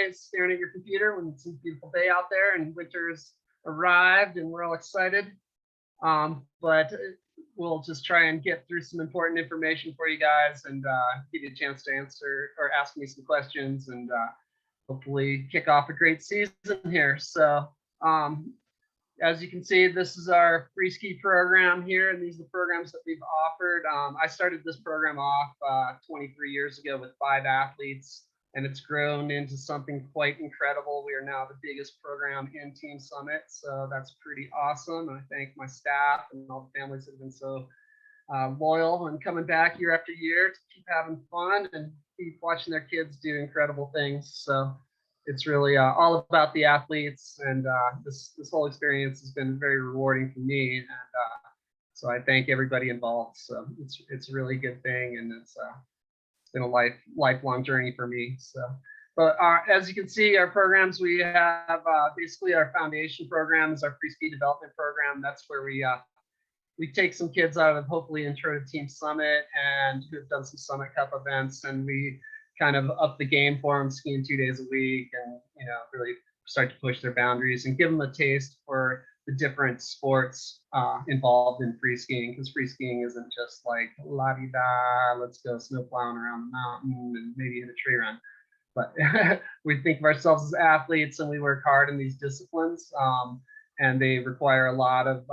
nice staring at your computer when it's a beautiful day out there and winter's arrived and we're all excited. But we'll just try and get through some important information for you guys and give you a chance to answer or ask me some questions and hopefully kick off a great season here. So as you can see, this is our Freeski program here, and these are the programs that we've offered. I started this program off 23 years ago with 5 athletes, and it's grown into something quite incredible. We are now the biggest program in Team Summit, so that's pretty awesome. And I thank my staff and all the families that have been so loyal and coming back year after year to keep having fun and keep watching their kids do incredible things. So it's really all about the athletes, and this whole experience has been very rewarding for me, and so I thank everybody involved. So it's a really good thing, and it's been a lifelong journey for me. So, but as you can see, our programs, we have basically our foundation program is our Freeski development program. That's where we take some kids out of hopefully Intro to Team Summit and who have done some Summit Cup events, and we kind of up the game for them, skiing 2 days a week, and really start to push their boundaries and give them a taste for the different sports involved in free skiing, because free skiing isn't just like la-di-da, let's go snow plowing around the mountain and maybe hit a tree run. But we think of ourselves as athletes, and we work hard in these disciplines, and they require a lot of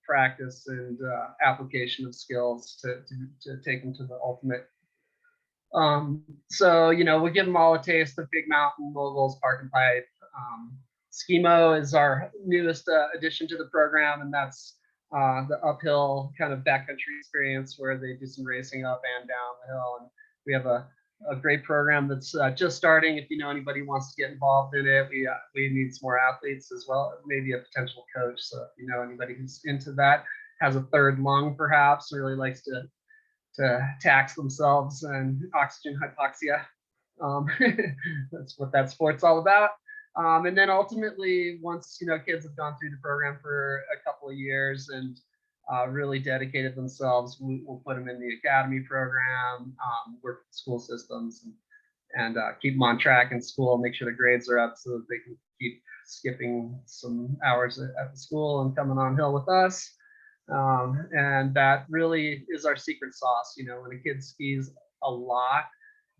practice and application of skills to take them to the ultimate. So we give them all a taste of big mountain, moguls, park and pipe. Skimo is our newest addition to the program, and that's the uphill kind of backcountry experience where they do some racing up and down the hill. And we have a great program that's just starting. If you know anybody wants to get involved in it, we need some more athletes as well, maybe a potential coach. So if you know anybody who's into that, has a third lung perhaps, really likes to tax themselves and oxygen hypoxia. That's what that sport's all about. And then ultimately, once kids have gone through the program for a couple of years and really dedicated themselves, we'll put them in the academy program, work with school systems, and keep them on track in school, make sure the grades are up so that they can keep skipping some hours at the school and coming on hill with us. And that really is our secret sauce. When a kid skis a lot,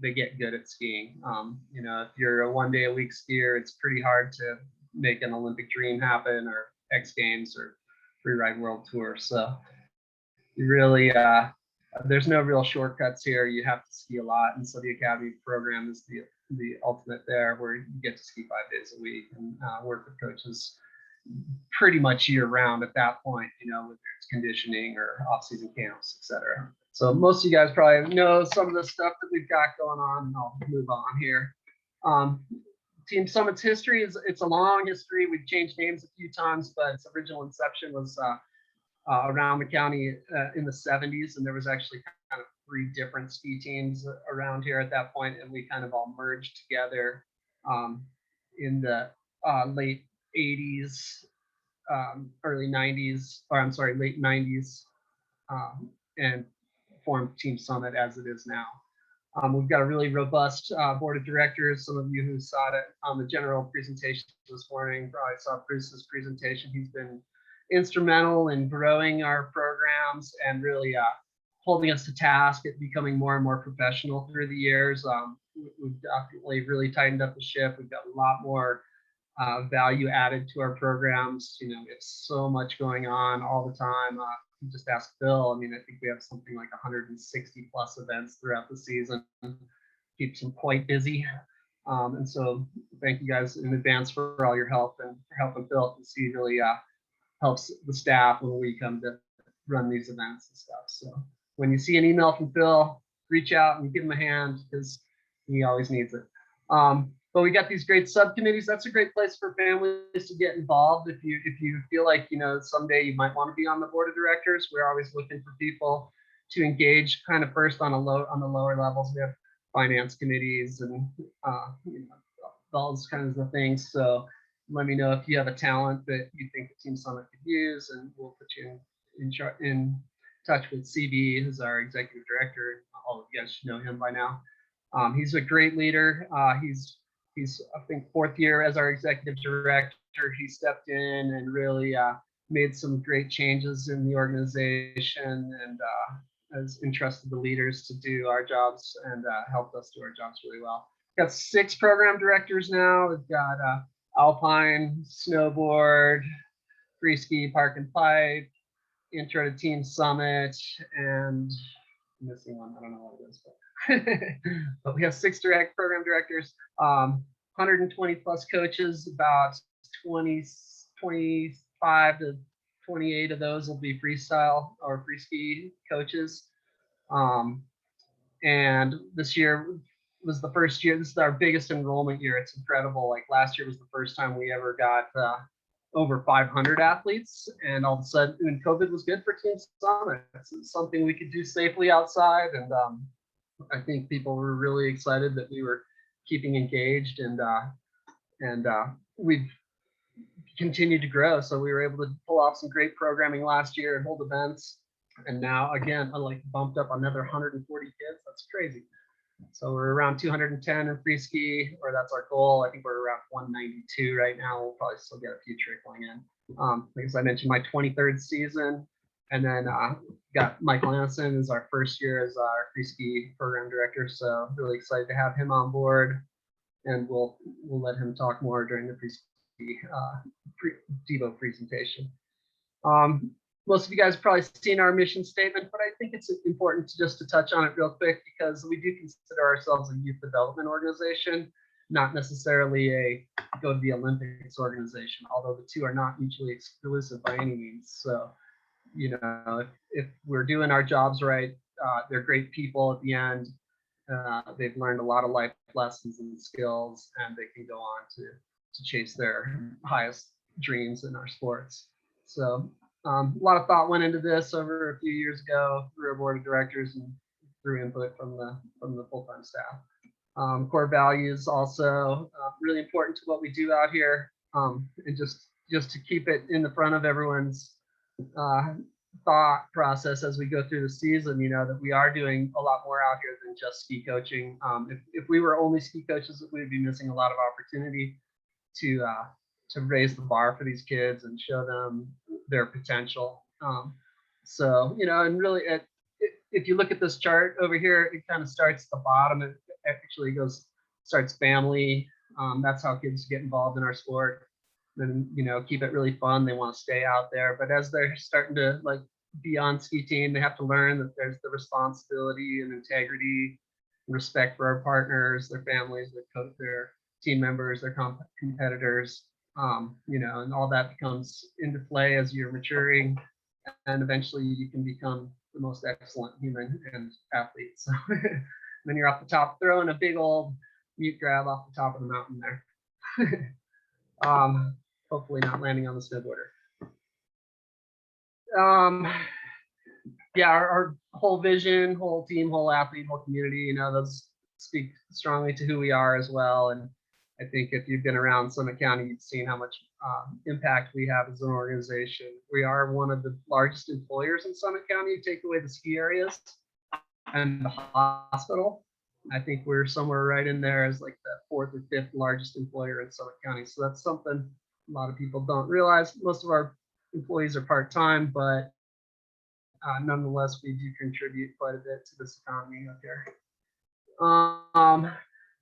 they get good at skiing. If you're a 1 day a week skier, it's pretty hard to make an Olympic dream happen, or X Games, or Freeride World Tour. So you really, there's no real shortcuts here. You have to ski a lot. And so the academy program is the ultimate there, where you get to ski 5 days a week and work with coaches pretty much year round at that point, whether it's conditioning or off-season camps, etc. So most of you guys probably know some of the stuff that we've got going on, and I'll move on here. Team Summit's history it's a long history. We've changed names a few times, but its original inception was around the county in the 70s, and there was actually kind of 3 different ski teams around here at that point, and we kind of all merged together in the late 80s, early 90s, or I'm sorry, late 90s, and formed Team Summit as it is now. We've got a really robust board of directors. Some of you who saw it on the general presentation this morning probably saw Bruce's presentation. He's been instrumental in growing our programs and really holding us to task at becoming more and more professional through the years. We've definitely really tightened up the ship. We've got a lot more value added to our programs. We have so much going on all the time. Just ask Phil. I think we have something like 160 plus events throughout the season. Keeps him quite busy. And so thank you guys in advance for all your help and for helping Phil, because he really helps the staff when we come to run these events and stuff. So when you see an email from Phil, reach out and give him a hand, because he always needs it. But we got these great subcommittees. That's a great place for families to get involved. If you feel like someday you might want to be on the board of directors, we're always looking for people to engage kind of first on the lower levels. We have finance committees and those kinds of things. So let me know if you have a talent that you think the Team Summit could use, and we'll put you in touch with CB, who's our executive director. All of you guys should know him by now. He's a great leader. He's he's, I think, 4th year as our executive director. He stepped in and really made some great changes in the organization, and has entrusted the leaders to do our jobs, and helped us do our jobs really well. We've got 6 program directors now. We've got Alpine, Snowboard, Freeski, Park and Pipe, Intro to Team Summit, and I'm missing one. I don't know what it is, but we have 6 direct program directors, 120 plus coaches. About 25 to 28 of those will be freestyle or free ski coaches. And this year was the first year. This is our biggest enrollment year. It's incredible. Like last year was the first time we ever got over 500 athletes, and all of a sudden, when COVID was good for Team Summit, it's something we could do safely outside, and I think people were really excited that we were keeping engaged, and we've continued to grow. So we were able to pull off some great programming last year and hold events, and now again, I like bumped up another 140 kids. That's crazy. So we're around 210 in free ski, or that's our goal. I think we're around 192 right now. We'll probably still get a few trickling in. As I mentioned, my 23rd season, and then got Michael Anderson is our first year as our free ski program director. So really excited to have him on board, and we'll let him talk more during the free ski Devo presentation. Most of you guys have probably seen our mission statement, but I think it's important to touch on it real quick, because we do consider ourselves a youth development organization, not necessarily a go to the Olympics organization, although the two are not mutually exclusive by any means. So, you know, if we're doing our jobs right, they're great people at the end. They've learned a lot of life lessons and skills, and they can go on to chase their highest dreams in our sports. So a lot of thought went into this over a few years ago through our board of directors and through input from the full-time staff. Core values also really important to what we do out here, and just to keep it in the front of everyone's thought process as we go through the season. You know that we are doing a lot more out here than just ski coaching. If we were only ski coaches, we'd be missing a lot of opportunity to raise the bar for these kids and show them their potential. So, you know, and really, if you look at this chart over here, it kind of starts at the bottom. It actually starts family. That's how kids get involved in our sport. Then, you know, keep it really fun. They want to stay out there. But as they're starting to like be on ski team, they have to learn that there's the responsibility and integrity, and respect for our partners, their families, their team members, their competitors. You know, and all that comes into play as you're maturing, and eventually you can become the most excellent human and athlete. So then you're off the top, throwing a big old mute grab off the top of the mountain there. Hopefully not landing on the snowboarder. Yeah, our whole vision, whole team, whole athlete, whole community, you know, those speak strongly to who we are as well. And I think if you've been around Summit County, you've seen how much impact we have as an organization. We are one of the largest employers in Summit County. You take away the ski areas and the hospital, I think we're somewhere right in there as like the 4th or 5th largest employer in Summit County. So that's something a lot of people don't realize. Most of our employees are part-time, but nonetheless, we do contribute quite a bit to this economy up here.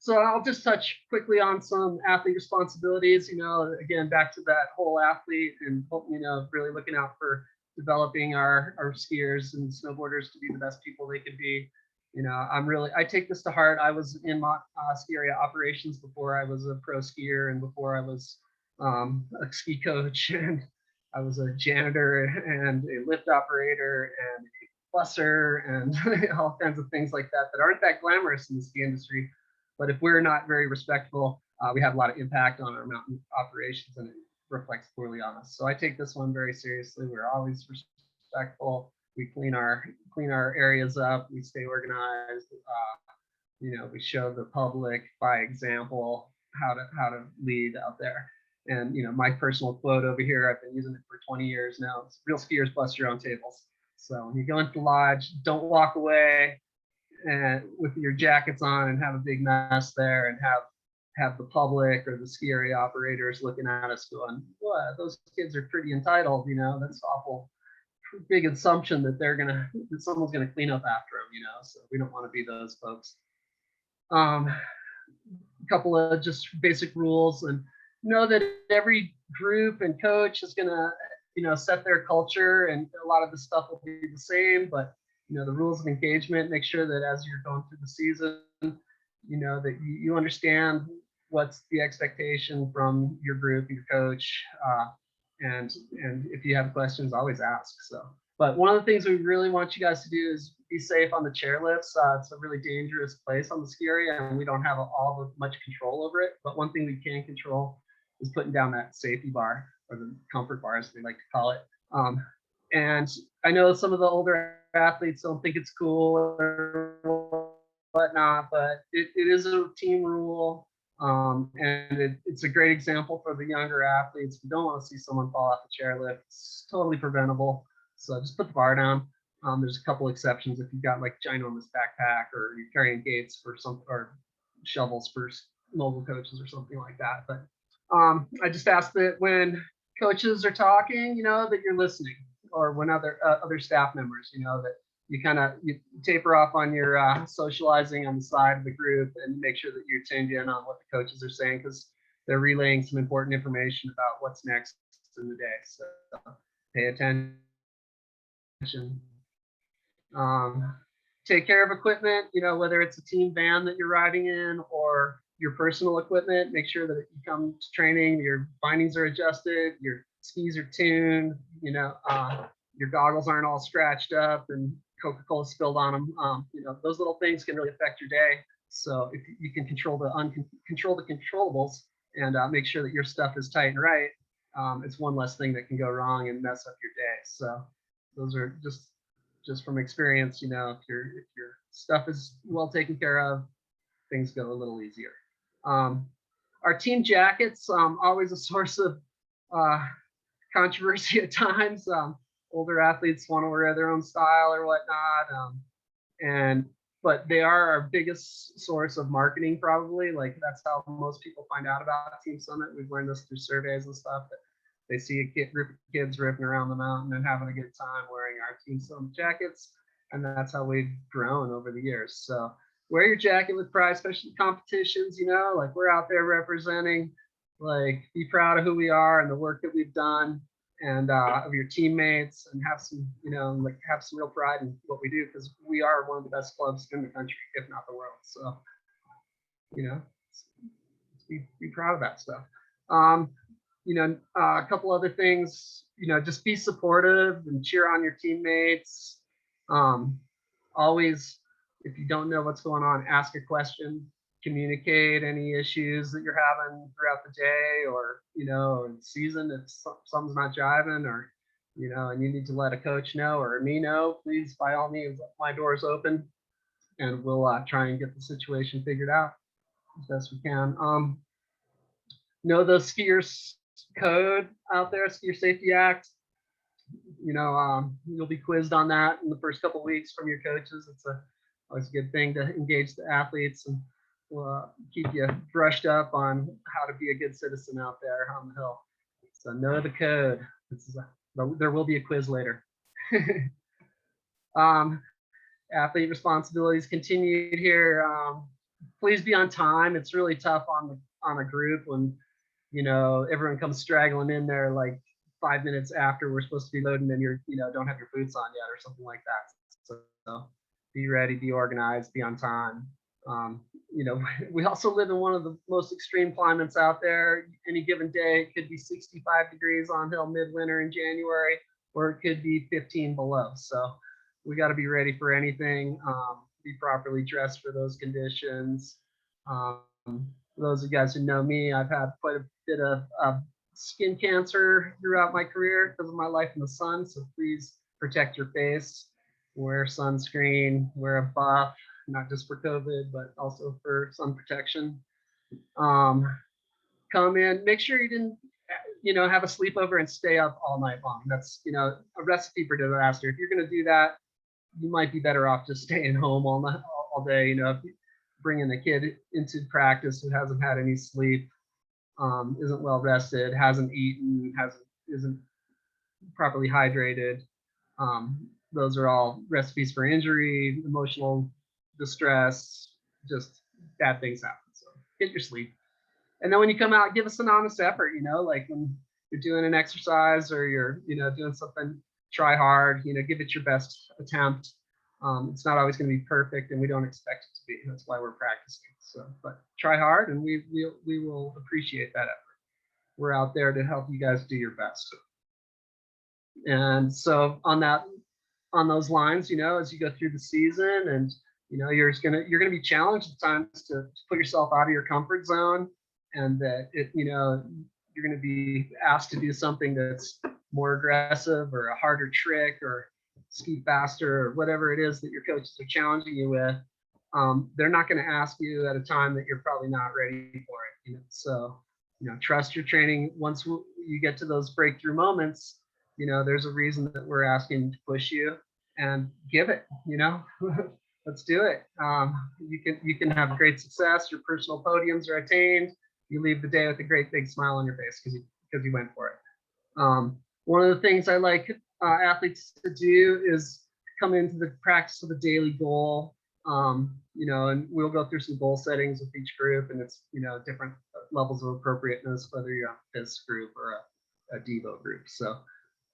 So I'll just touch quickly on some athlete responsibilities. You know, again, back to that whole athlete, and you know, really looking out for developing our skiers and snowboarders to be the best people they could be. You know, I take this to heart. I was in ski area operations before I was a pro skier, and before I was a ski coach, and I was a janitor and a lift operator and a busser and all kinds of things like that aren't that glamorous in the ski industry. But if we're not very respectful, we have a lot of impact on our mountain operations, and it reflects poorly on us. So I take this one very seriously. We're always respectful. We clean our areas up. We stay organized. You know, we show the public by example how to lead out there. And you know, my personal quote over here, I've been using it for 20 years now. It's real skiers bust your own tables. So when you go into the lodge, don't walk away and with your jackets on and have a big mess there and have the public or the ski area operators looking at us going, "What? Those kids are pretty entitled, you know. That's awful big assumption that that someone's gonna clean up after them, you know. So we don't want to be those folks." A couple of just basic rules, and know that every group and coach is gonna, set their culture, and a lot of the stuff will be the same, but the rules of engagement, make sure that as you're going through the season, that you understand what's the expectation from your group, your coach, and if you have questions, always ask. So, but one of the things we really want you guys to do is be safe on the chairlifts. It's a really dangerous place on the ski area, and we don't have much control over it. But one thing we can control is putting down that safety bar, or the comfort bar, as we like to call it. And I know some of the older athletes don't think it's cool or whatnot, but it is a team rule. And it's a great example for the younger athletes. We don't want to see someone fall off the chairlift. It's totally preventable. So just put the bar down. There's a couple exceptions if you've got like ginormous backpack, or you're carrying gates for or shovels for mobile coaches or something like that. But I just ask that when coaches are talking, that you're listening, or when other staff members, that you taper off on your socializing on the side of the group, and make sure that you're tuned in on what the coaches are saying, because they're relaying some important information about what's next in the day. So pay attention. Take care of equipment, whether it's a team van that you're riding in or your personal equipment. Make sure that you come to training, your bindings are adjusted, your skis are tuned, your goggles aren't all scratched up and Coca-Cola spilled on them. Those little things can really affect your day. So if you can control the controllables, and make sure that your stuff is tight and right, it's one less thing that can go wrong and mess up your day. So those are just from experience, if your stuff is well taken care of, things go a little easier. Our team jackets, always a source of controversy at times. Older athletes want to wear their own style or whatnot, but they are our biggest source of marketing, probably. Like, that's how most people find out about Team Summit. We've learned this through surveys and stuff, that they see a group of kids ripping around the mountain and having a good time wearing our Team Summit jackets, and that's how we've grown over the years. So wear your jacket with pride, especially competitions. Like, we're out there representing. Like, be proud of who we are and the work that we've done, and of your teammates, and have some real pride in what we do, because we are one of the best clubs in the country, if not the world. So, be proud of that stuff. A couple other things, just be supportive and cheer on your teammates. Always, if you don't know what's going on, ask a question, communicate any issues that you're having throughout the day, or, in season, if something's not jiving, or, and you need to let a coach know or me know, please, by all means, my door's open, and we'll try and get the situation figured out as best we can. Know the skiers code out there, Skier Safety Act. You'll be quizzed on that in the first couple of weeks from your coaches. It's always a good thing to engage the athletes, and we'll keep you brushed up on how to be a good citizen out there on the hill. So know the code. There will be a quiz later. Athlete responsibilities continued here. Please be on time. It's really tough on a group when everyone comes straggling in there like 5 minutes after we're supposed to be loading, and you're don't have your boots on yet or something like that. So be ready, be organized, be on time. We also live in one of the most extreme climates out there. Any given day, it could be 65 degrees on hill midwinter in January, or it could be 15 below. So we got to be ready for anything. Be properly dressed for those conditions. For those of you guys who know me, I've had quite a bit of skin cancer throughout my career because of my life in the sun. So please protect your face, wear sunscreen, wear a buff, not just for COVID, but also for sun protection. Come in, make sure you didn't, have a sleepover and stay up all night long. That's, a recipe for disaster. If you're going to do that, you might be better off just staying home all day. bringing a kid into practice who hasn't had any sleep, isn't well rested, hasn't eaten, isn't properly hydrated. Those are all recipes for injury, emotional distress, just bad things happen. So get your sleep. And then when you come out, give us an honest effort, like when you're doing an exercise or you're, doing something, try hard, give it your best attempt. It's not always going to be perfect, and we don't expect it to be. That's why we're practicing. So, but try hard, and we will appreciate that effort. We're out there to help you guys do your best. And so on those lines, as you go through the season, and you're gonna be challenged at times to put yourself out of your comfort zone, and that you're gonna be asked to do something that's more aggressive or a harder trick or ski faster or whatever it is that your coaches are challenging you with. They're not going to ask you at a time that you're probably not ready for it. So trust your training. Once you get to those breakthrough moments, there's a reason that we're asking to push you, and give it. Let's do it. You can have great success. Your personal podiums are attained. You leave the day with a great big smile on your face because you went for it. One of the things I like athletes to do is come into the practice with a daily goal. And we'll go through some goal settings with each group, and it's different levels of appropriateness, whether you're a FIS group or a Devo group. So,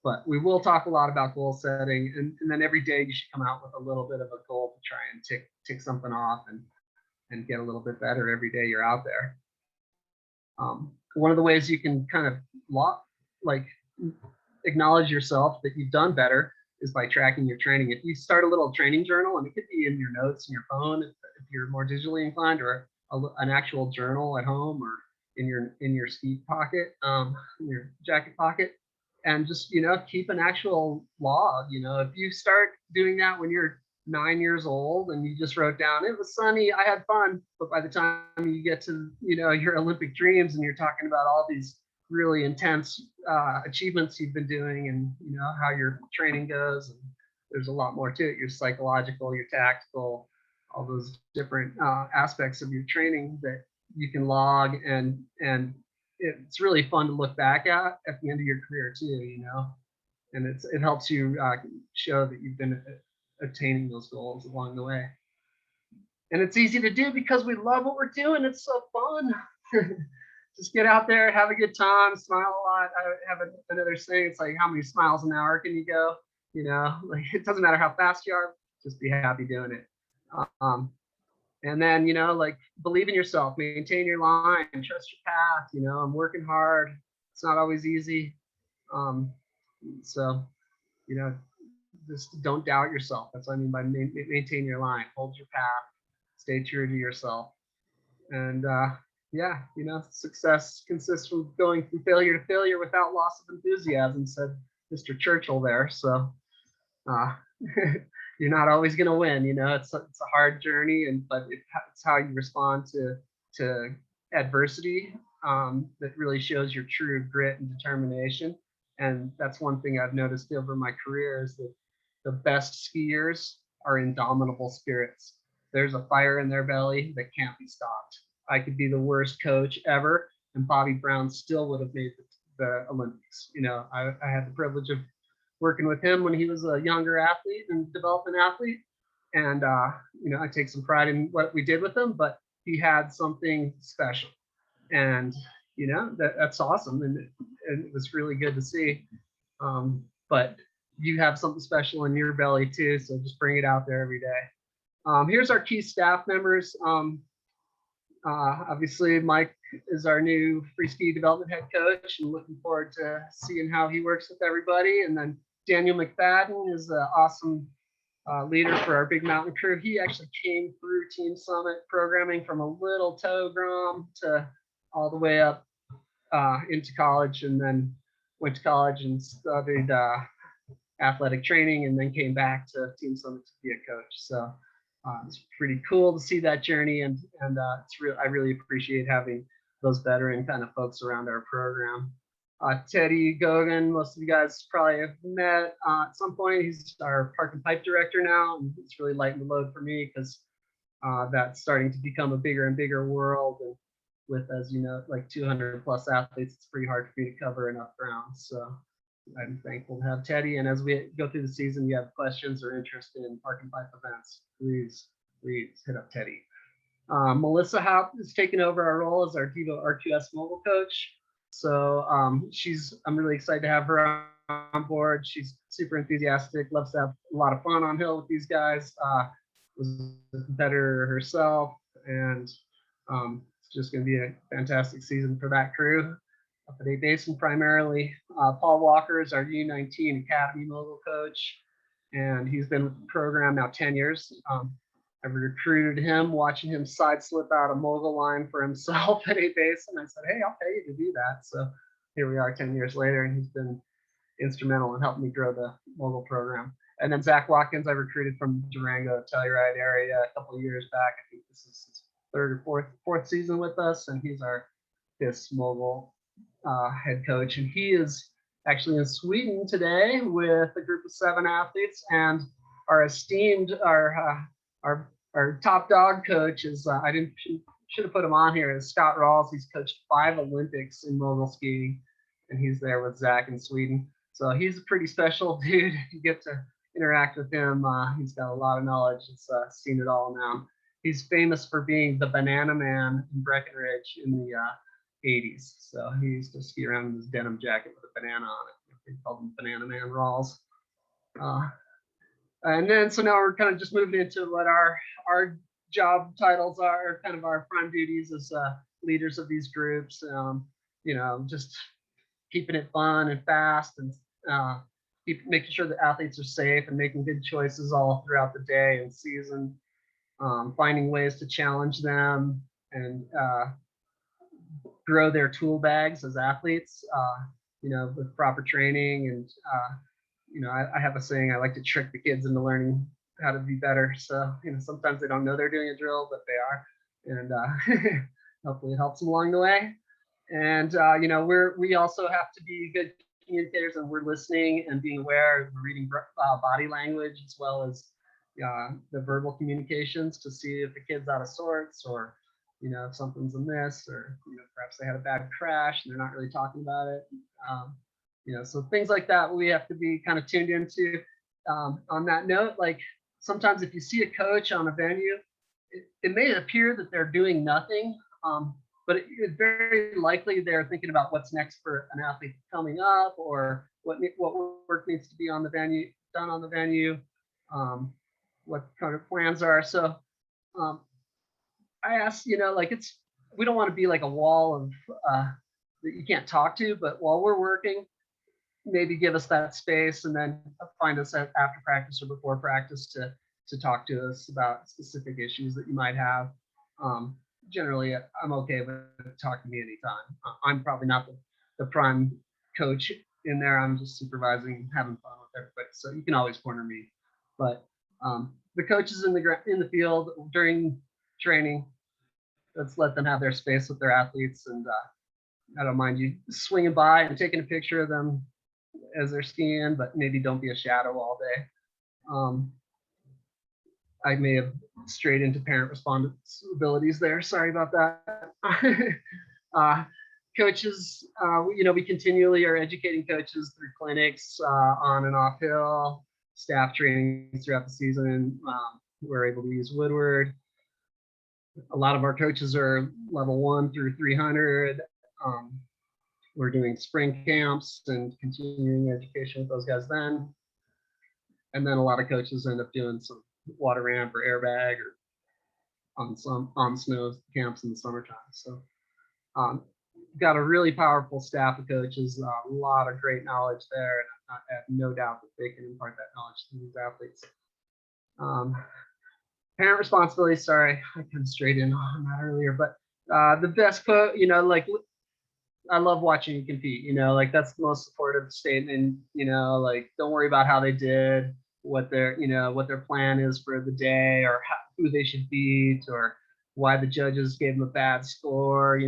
but we will talk a lot about goal setting, and then every day you should come out with a little bit of a goal to try and tick something off and get a little bit better every day you're out there. One of the ways you can kind of acknowledge yourself that you've done better is by tracking your training. If you start a little training journal, and it could be in your notes in your phone if you're more digitally inclined, or an actual journal at home, or in your ski pocket, in your jacket pocket, and just keep an actual log. If you start doing that when you're 9 years old and you just wrote down, it was sunny, I had fun, but by the time you get to your Olympic dreams and you're talking about all these really intense achievements you've been doing, and how your training goes, and there's a lot more to it, your psychological, your tactical, all those different aspects of your training that you can log, and it's really fun to look back at the end of your career too, and it helps you show that you've been attaining those goals along the way. And it's easy to do because we love what we're doing. It's so fun. Just get out there, have a good time, smile a lot. I have another saying. It's like, how many smiles an hour can you go? It doesn't matter how fast you are, just be happy doing it. And then, believe in yourself, maintain your line, trust your path. I'm working hard. It's not always easy. So, just don't doubt yourself. That's what I mean by maintain your line, hold your path, stay true to yourself. And success consists from going from failure to failure without loss of enthusiasm, said Mr. Churchill there. So you're not always going to win. It's a hard journey, but it's how you respond to adversity that really shows your true grit and determination. And that's one thing I've noticed over my career, is that the best skiers are indomitable spirits. There's a fire in their belly that can't be stopped. I could be the worst coach ever, and Bobby Brown still would have made the Olympics. I had the privilege of working with him when he was a younger athlete and development athlete, and I take some pride in what we did with him. But he had something special, and that's awesome, and it was really good to see. But you have something special in your belly too, so just bring it out there every day. Here's our key staff members. Obviously, Mike is our new Freeski development head coach, and looking forward to seeing how he works with everybody. And then Daniel McFadden is an awesome leader for our Big Mountain crew. He actually came through Team Summit programming from a little toe grom to all the way up into college, and then went to college and studied athletic training, and then came back to Team Summit to be a coach. So it's pretty cool to see that journey, and I really appreciate having those veteran kind of folks around our program. Teddy Gogan, most of you guys probably have met at some point. He's our park and pipe director now, and it's really lightened the load for me because that's starting to become a bigger and bigger world. And with, as you know, like 200 plus athletes, it's pretty hard for me to cover enough ground. So I'm thankful to have Teddy. And as we go through the season, you have questions or interest in Park and Pipe events, please hit up Teddy. Melissa Haupt is taking over our role as our Devo RQS mobile coach. So I'm really excited to have her on board. She's super enthusiastic, loves to have a lot of fun on hill with these guys. Was a competitor herself, and it's just going to be a fantastic season for that crew up at A Basin primarily. Paul Walker is our U19 Academy mobile coach, and he's been with the program now 10 years. I recruited him, watching him side slip out a mogul line for himself at A Basin. I said, hey, I'll pay you to do that. So here we are 10 years later, and he's been instrumental in helping me grow the mogul program. And then Zach Watkins, I recruited from Durango, Telluride area a couple of years back. I think this is his third or fourth season with us, and he's our fifth mogul head coach. And he is actually in Sweden today with a group of 7 athletes, and our esteemed, our top dog coach is, should have put him on here, is Scott Rawls. He's coached 5 Olympics in mogul skiing, and he's there with Zach in Sweden. So he's a pretty special dude. You get to interact with him. He's got a lot of knowledge. He's seen it all now. He's famous for being the banana man in Breckenridge in the 80s. So he used to ski around in his denim jacket with a banana on it. They called him Banana Man Rawls. And then, so now we're kind of just moving into what our job titles are, kind of our prime duties as leaders of these groups. Just keeping it fun and fast, and making sure the athletes are safe and making good choices all throughout the day and season. Finding ways to challenge them and grow their tool bags as athletes, with proper training. And I have a saying, I like to trick the kids into learning how to be better. So, sometimes they don't know they're doing a drill, but they are. And hopefully it helps them along the way. And, we also have to be good communicators, and we're listening and being aware. We're reading body language as well as the verbal communications to see if the kid's out of sorts, or, if something's amiss, or, perhaps they had a bad crash and they're not really talking about it. So things like that we have to be kind of tuned into. On that note, like sometimes if you see a coach on a venue, it may appear that they're doing nothing, but it's very likely they're thinking about what's next for an athlete coming up, or what work needs to be on the venue, done on the venue, what kind of plans are. So I asked, we don't want to be like a wall of that you can't talk to, but while we're working, maybe give us that space, and then find us after practice or before practice to talk to us about specific issues that you might have. Generally, I'm okay with talking to me anytime. I'm probably not the prime coach in there. I'm just supervising, having fun with everybody. So you can always corner me. But the coaches in the field during training, let's let them have their space with their athletes. And I don't mind you swinging by and taking a picture of them as they're skiing, but maybe don't be a shadow all day. I may have strayed into parent responsibilities there. Sorry about that. Coaches, we continually are educating coaches through clinics on and off hill, staff training throughout the season. We're able to use Woodward. A lot of our coaches are level 1 through 300. We're doing spring camps and continuing education with those guys then. And then a lot of coaches end up doing some water ramp or airbag or on snow camps in the summertime. So got a really powerful staff of coaches, a lot of great knowledge there, and I have no doubt that they can impart that knowledge to these athletes. Parent responsibility, sorry, I kind of strayed in on that earlier, but the best coach, I love watching you compete, that's the most supportive statement, don't worry about how they did, what their plan is for the day, or who they should beat, or why the judges gave them a bad score,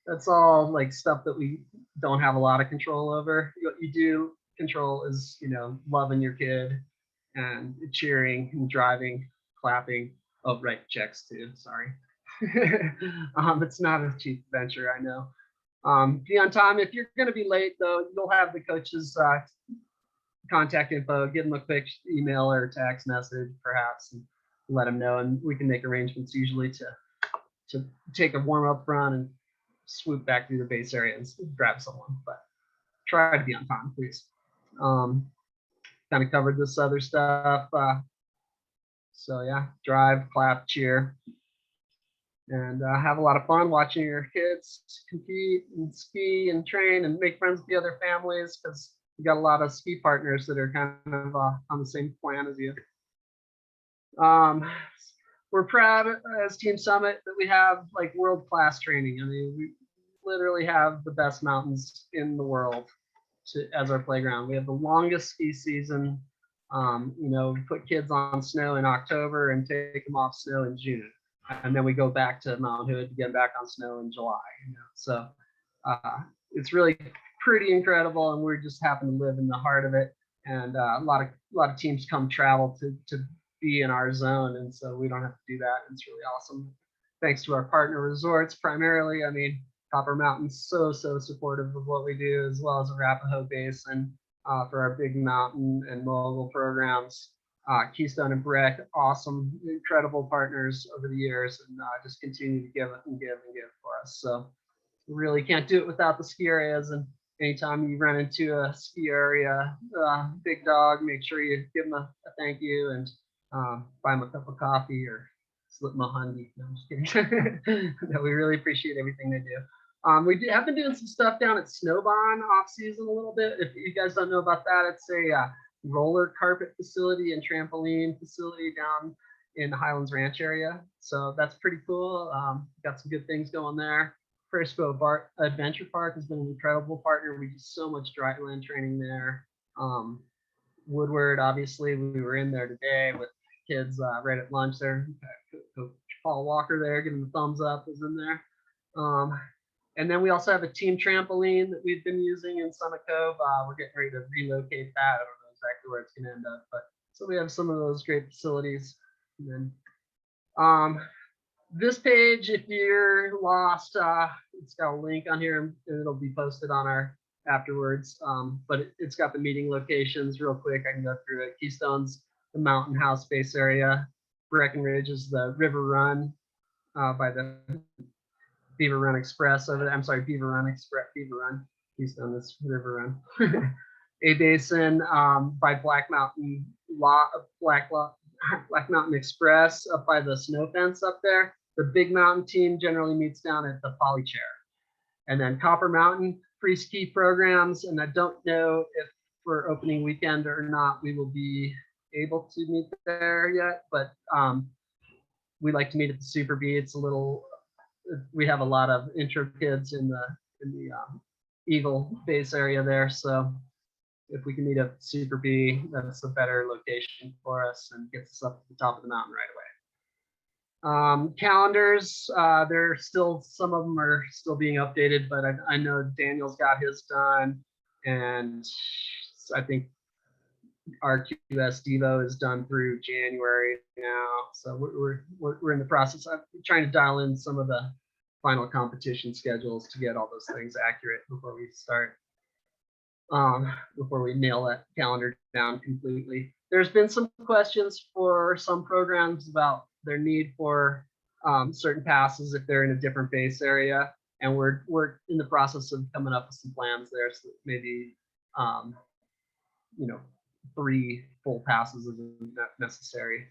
that's all like stuff that we don't have a lot of control over. What you do control is, loving your kid and cheering and driving, clapping, Oh, right, checks too. Sorry. It's not a cheap venture, I know. Be on time. If you're going to be late, though, you'll have the coach's contact info. Give them a quick email or text message, perhaps, and let them know. And we can make arrangements usually to take a warm up run and swoop back through the base area and grab someone. But try to be on time, please. Kind of covered this other stuff. So yeah, drive, clap, cheer, and have a lot of fun watching your kids compete and ski and train and make friends with the other families, because you got a lot of ski partners that are kind of on the same plan as you. We're proud as Team Summit that we have like world-class training. I mean, we literally have the best mountains in the world as our playground. We have the longest ski season. We put kids on snow in October and take them off snow in June, and then we go back to Mount Hood to get back on snow in July. So it's really pretty incredible, and we just happen to live in the heart of it. And a lot of teams come travel to be in our zone, and so we don't have to do that. It's really awesome. Thanks to our partner resorts, primarily. I mean, Copper Mountain's so supportive of what we do, as well as Arapahoe Basin for our Big Mountain and Mogul programs. Keystone and Breck, awesome, incredible partners over the years, and just continue to give and give and give for us. So we really can't do it without the ski areas. And anytime you run into a ski area, big dog, make sure you give them a thank you and buy them a cup of coffee or slip them a hundy. No, I'm just kidding. No, we really appreciate everything they do. We have been doing some stuff down at Snowbond off season a little bit. If you guys don't know about that, it's a roller carpet facility and trampoline facility down in the Highlands Ranch area. So that's pretty cool. Got some good things going there. Frisco Adventure Park has been an incredible partner. We do so much dryland training there. Woodward, obviously, we were in there today with kids right at lunch there. Coach Paul Walker there, giving the thumbs up, was in there. And then we also have a team trampoline that we've been using in Summit Cove. We're getting ready to relocate that. I don't know exactly where it's going to end up, but so we have some of those great facilities. And then this page, if you're lost, it's got a link on here, and it'll be posted on our afterwards. But it's got the meeting locations real quick. I can go through it. Keystone's the Mountain House base area. Breckenridge is the River Run by the Beaver Run Express over there. I'm sorry, Beaver Run. Keystone is River Run. A Basin by Black Mountain Express up by the snow fence up there. The Big Mountain team generally meets down at the Poly Chair. And then Copper Mountain Freeski programs, and I don't know if for opening weekend or not we will be able to meet there yet, but we like to meet at the Super B. It's a little, we have a lot of intro kids in the Eagle base area there, so if we can meet at Super B, that's a better location for us and gets us up to the top of the mountain right away. Calendars, they're still, some of them are still being updated, but I know Daniel's got his done, and I think RQS Devo is done through January now. So we're in the process of trying to dial in some of the final competition schedules to get all those things accurate before we start. Before we nail that calendar down completely. There's been some questions for some programs about their need for certain passes if they're in a different base area, and we're in the process of coming up with some plans there. So maybe 3 full passes isn't necessary.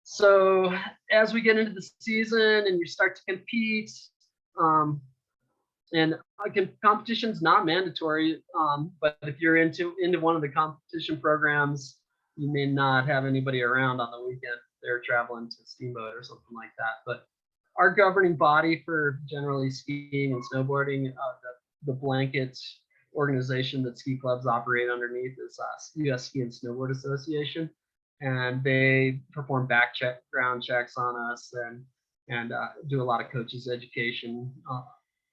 So as we get into the season and you start to compete, and competition's not mandatory, but if you're into one of the competition programs, you may not have anybody around on the weekend. They're traveling to Steamboat or something like that. But our governing body for generally skiing and snowboarding, the blanket organization that ski clubs operate underneath is U.S. Ski and Snowboard Association, and they perform background checks on us and do a lot of coaches education.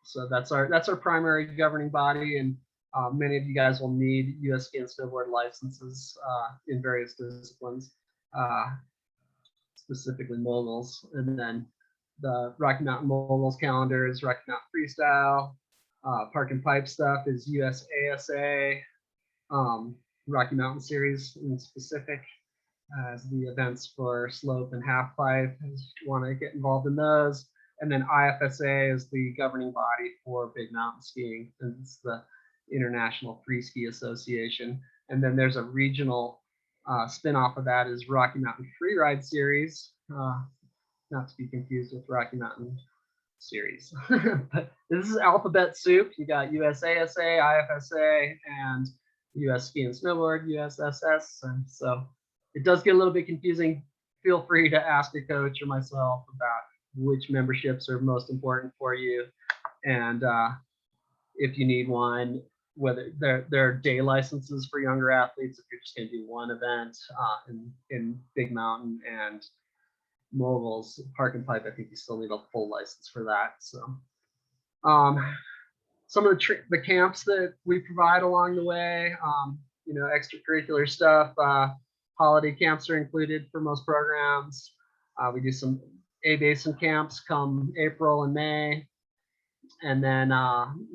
So that's our primary governing body, and many of you guys will need U.S. Ski and Snowboard licenses in various disciplines. specifically moguls. And then the Rocky Mountain Moguls calendar is Rocky Mountain Freestyle. Park and Pipe stuff is USASA. Rocky Mountain Series in specific as the events for slope and half pipe, if you want to get involved in those. And then IFSA is the governing body for big mountain skiing, and it's the International Freeski Association. And then there's a regional spin-off of that is Rocky Mountain Freeride Series, not to be confused with Rocky Mountain Series. But this is alphabet soup. You got USASA, IFSA, and US Ski and Snowboard, USSS. And so it does get a little bit confusing. Feel free to ask a coach or myself about which memberships are most important for you. And if you need one, whether there are day licenses for younger athletes, if you're just going to do one event in Big Mountain and moguls, Park and Pipe, I think you still need a full license for that. So some of the camps that we provide along the way, extracurricular stuff, holiday camps are included for most programs. We do some A-Basin camps come April and May. And then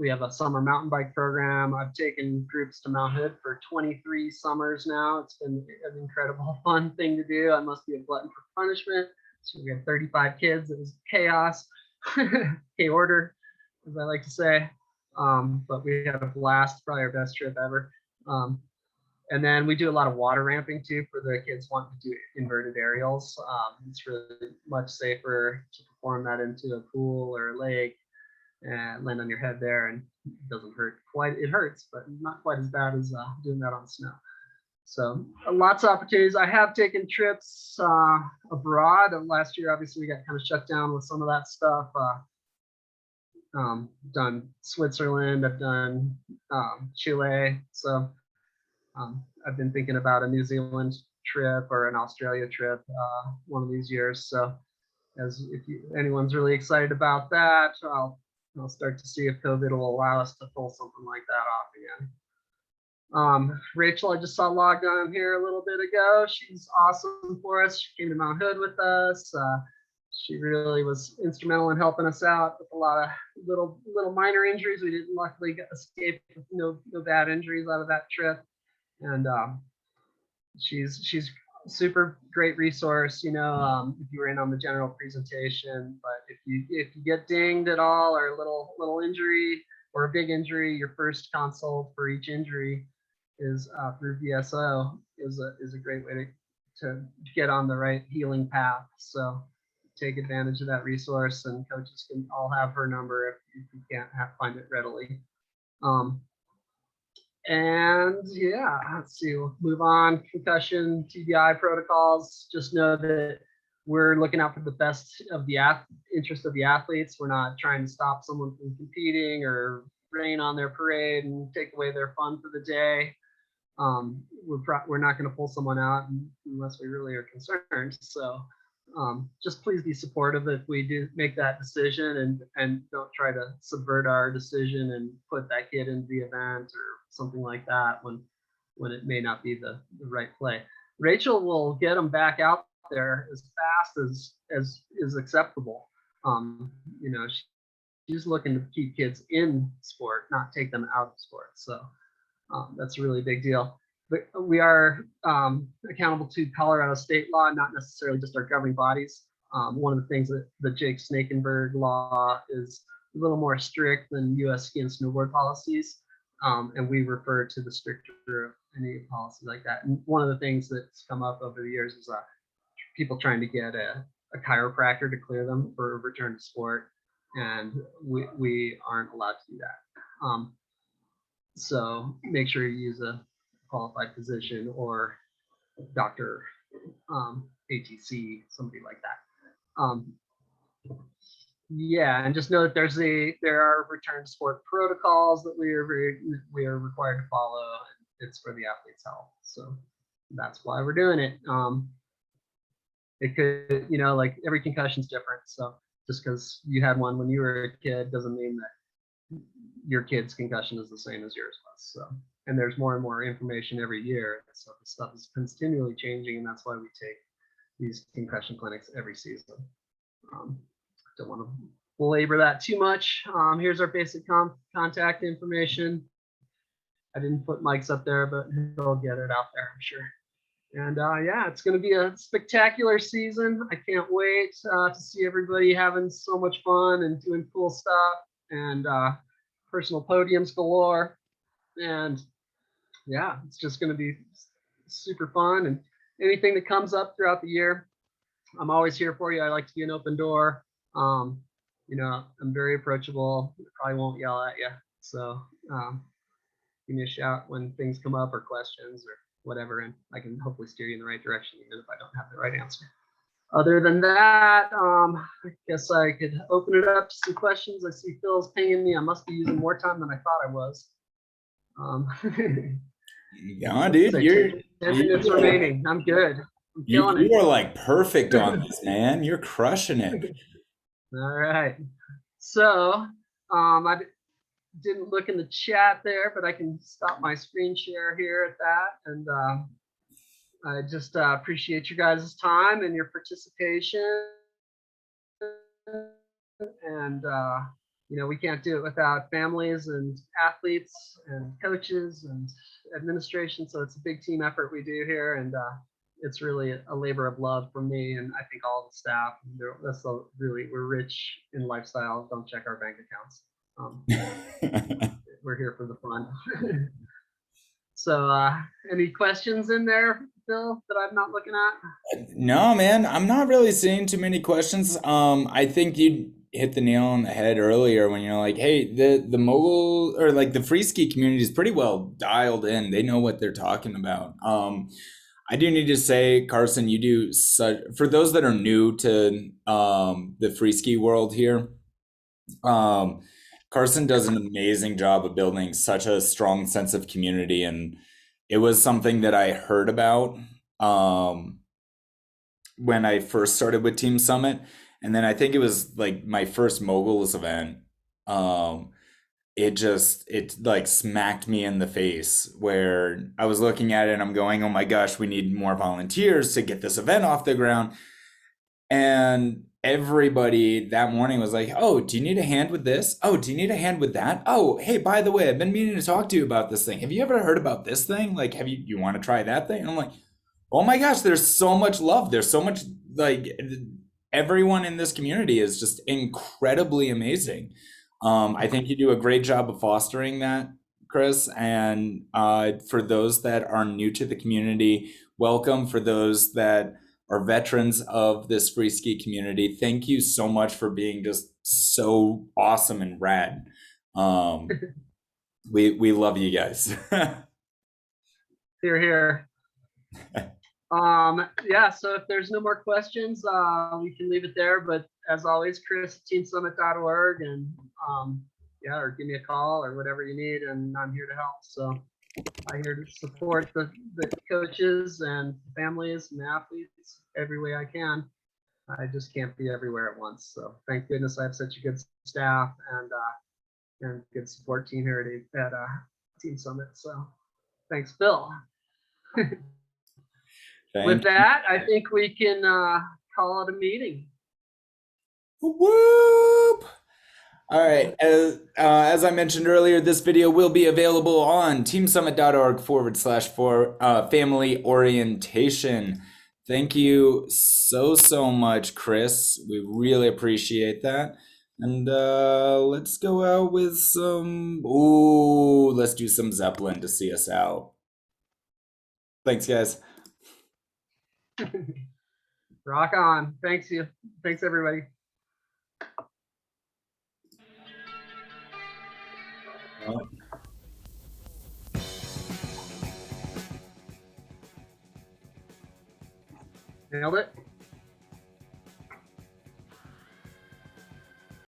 we have a summer mountain bike program. I've taken groups to Mount Hood for 23 summers now. It's been an incredible fun thing to do. I must be a glutton for punishment. So we have 35 kids. It was chaos, K-order, as I like to say. But we had a blast, probably our best trip ever. And then we do a lot of water ramping too for the kids wanting to do inverted aerials. It's really much safer to perform that into a pool or a lake and land on your head there, and it doesn't hurt quite. It hurts, but not quite as bad as doing that on snow. So lots of opportunities. I have taken trips abroad. Last year, obviously, we got kind of shut down with some of that stuff. Done Switzerland. I've done Chile. So I've been thinking about a New Zealand trip or an Australia trip one of these years. So if anyone's really excited about that, I'll start to see if COVID will allow us to pull something like that off again. Rachel, I just saw logged on here a little bit ago. She's awesome for us. She came to Mount Hood with us. She really was instrumental in helping us out with a lot of little minor injuries. We didn't luckily escape with no bad injuries out of that trip. And she's super great resource, if you were in on the general presentation. But if you get dinged at all or a little injury or a big injury, your first consult for each injury is through VSO is a great way to get on the right healing path. So take advantage of that resource, and coaches can all have her number if you can't find it readily. And yeah, let's see, we'll move on. Concussion, TBI protocols. Just know that we're looking out for the best of the interest of the athletes. We're not trying to stop someone from competing or rain on their parade and take away their fun for the day. We're not going to pull someone out unless we really are concerned. So just please be supportive if we do make that decision, and don't try to subvert our decision and put that kid into the event or something like that when it may not be the right play. Rachel will get them back out there as fast as is acceptable. She's looking to keep kids in sport, not take them out of sport. So that's a really big deal. But we are accountable to Colorado state law, not necessarily just our governing bodies. One of the things that the Jake Snakenberg law is a little more strict than US ski and snowboard policies. And we refer to the stricter of any policy like that. And one of the things that's come up over the years is people trying to get a chiropractor to clear them for return to sport. And we aren't allowed to do that. So make sure you use a qualified physician or doctor, ATC, somebody like that. Yeah, and just know that there are return to sport protocols that we are required to follow. And it's for the athlete's health, so that's why we're doing it. It could, like every concussion is different. So just because you had one when you were a kid doesn't mean that your kid's concussion is the same as yours was. So and there's more and more information every year. So the stuff is continually changing, and that's why we take these concussion clinics every season. Don't want to belabor that too much. Here's our basic contact information. I didn't put Mike's up there, but he'll get it out there, I'm sure. And yeah, it's going to be a spectacular season. I can't wait to see everybody having so much fun and doing cool stuff, and personal podiums galore. And yeah, it's just going to be super fun. And anything that comes up throughout the year, I'm always here for you. I like to be an open door. You know, I'm very approachable. I probably won't yell at you. So give me a shout when things come up or questions or whatever, and I can hopefully steer you in the right direction, even if I don't have the right answer. Other than that, I guess I could open it up to some questions. I see Phil's pinging me. I must be using more time than I thought I was. Yeah, dude, 10 minutes remaining. I'm good. I'm killing it. You are like perfect on this, man. You're crushing it. All right. So I didn't look in the chat there, but I can stop my screen share here at that. And I just appreciate you guys' time and your participation. And you know, we can't do it without families and athletes and coaches and administration. So it's a big team effort we do here, and it's really a labor of love for me, and I think all the staff. That's really, we're rich in lifestyle. Don't check our bank accounts. We're here for the fun. So any questions in there, Phil, that I'm not looking at? No, man, I'm not really seeing too many questions. I think you hit the nail on the head earlier when you're like, hey, the mogul or like the Freeski community is pretty well dialed in. They know what they're talking about. I do need to say, Carson, you do such, for those that are new to the Freeski world here, Carson does an amazing job of building such a strong sense of community, and it was something that I heard about when I first started with Team Summit, and then I think it was like my first Moguls event. It like smacked me in the face where I was looking at it and I'm going, oh my gosh, we need more volunteers to get this event off the ground. And everybody that morning was like, oh, do you need a hand with this? Oh, do you need a hand with that? Oh, hey, by the way, I've been meaning to talk to you about this thing. Have you ever heard about this thing? Like, you want to try that thing? And I'm like, oh my gosh, there's so much love. There's so much, like, everyone in this community is just incredibly amazing. I think you do a great job of fostering that, Chris. And for those that are new to the community, welcome. For those that are veterans of this Freeski community, thank you so much for being just so awesome and rad. We love you guys. Hear, hear. Yeah, so if there's no more questions, we can leave it there. But as always, Chris at teamsummit.org, and yeah, or give me a call or whatever you need, and I'm here to help. So I'm here to support the coaches and families and athletes every way I can. I just can't be everywhere at once. So thank goodness I have such a good staff and good support team here at Team Summit. So thanks, Phil. With that, I think we can call it a meeting. Whoop! All right. As I mentioned earlier, this video will be available on teamsummit.org/family orientation. Thank you so much, Chris. We really appreciate that. And let's go out with some, let's do some Zeppelin to see us out. Thanks, guys. Rock on. Thanks, you. Thanks, everybody. Nailed it.